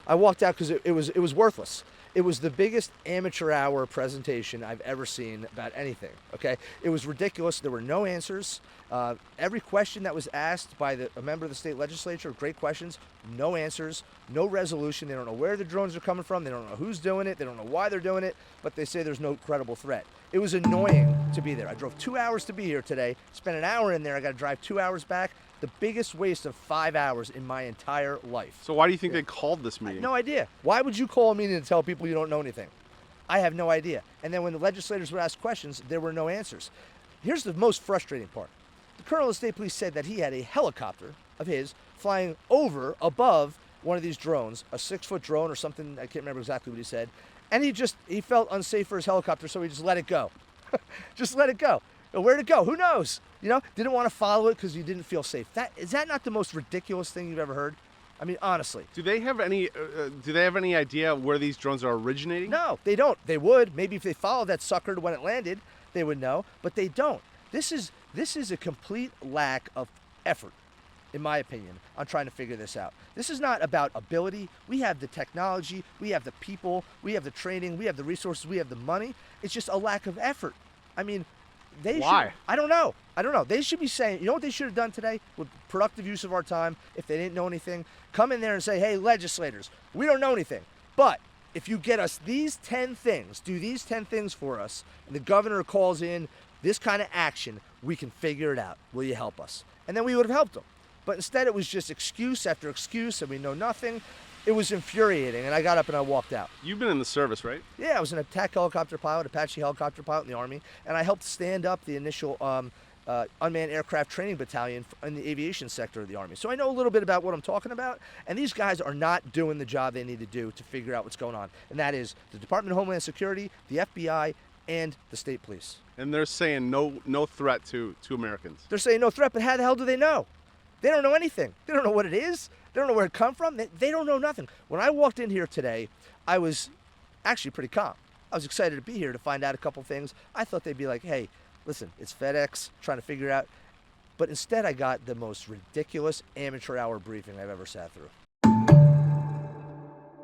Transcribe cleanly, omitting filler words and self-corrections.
I walked out because it was worthless. It was the biggest amateur hour presentation I've ever seen about anything, okay? It was ridiculous. There were no answers. Every question that was asked by a member of the state legislature, great questions, no answers, no resolution. They don't know where the drones are coming from. They don't know who's doing it. They don't know why they're doing it, but they say there's no credible threat. It was annoying to be there. I drove 2 hours to be here today, spent an hour in there. I got to drive 2 hours back. The biggest waste of 5 hours in my entire life. So why do you think they called this meeting? No idea. Why would you call a meeting to tell people you don't know anything? I have no idea. And then when the legislators would ask questions, there were no answers. Here's the most frustrating part. The colonel of the state police said that he had a helicopter of his flying above one of these drones, a 6-foot drone or something, I can't remember exactly what he said, and he felt unsafe for his helicopter, so he just let it go. Just let it go. Where'd it go? Who knows? Didn't want to follow it because you didn't feel safe. Is that not the most ridiculous thing you've ever heard? I mean, honestly. Do they have any idea where these drones are originating? No, they don't. They would. Maybe if they followed that sucker to when it landed, they would know, but they don't. This is a complete lack of effort, in my opinion, on trying to figure this out. This is not about ability. We have the technology, we have the people, we have the training, we have the resources, we have the money. It's just a lack of effort. I mean, why? I don't know. They should be saying, you know what they should have done today with productive use of our time, if they didn't know anything? Come in there and say, hey, legislators, we don't know anything. But if you get us these 10 things, do these 10 things for us, and the governor calls in this kind of action, we can figure it out. Will you help us? And then we would have helped them. But instead it was just excuse after excuse, and we know nothing. It was infuriating, and I got up and I walked out. You've been in the service, right? Yeah, I was an attack helicopter pilot, Apache helicopter pilot in the Army, and I helped stand up the initial unmanned aircraft training battalion in the aviation sector of the Army. So I know a little bit about what I'm talking about, and these guys are not doing the job they need to do to figure out what's going on, and that is the Department of Homeland Security, the FBI, and the state police. And they're saying no threat to Americans. They're saying no threat, but how the hell do they know? They don't know anything. They don't know what it is. They don't know where it come from. They don't know nothing. When I walked in here today, I was actually pretty calm. I was excited to be here to find out a couple things. I thought they'd be like, hey, listen, it's FedEx, trying to figure it out. But instead I got the most ridiculous amateur hour briefing I've ever sat through.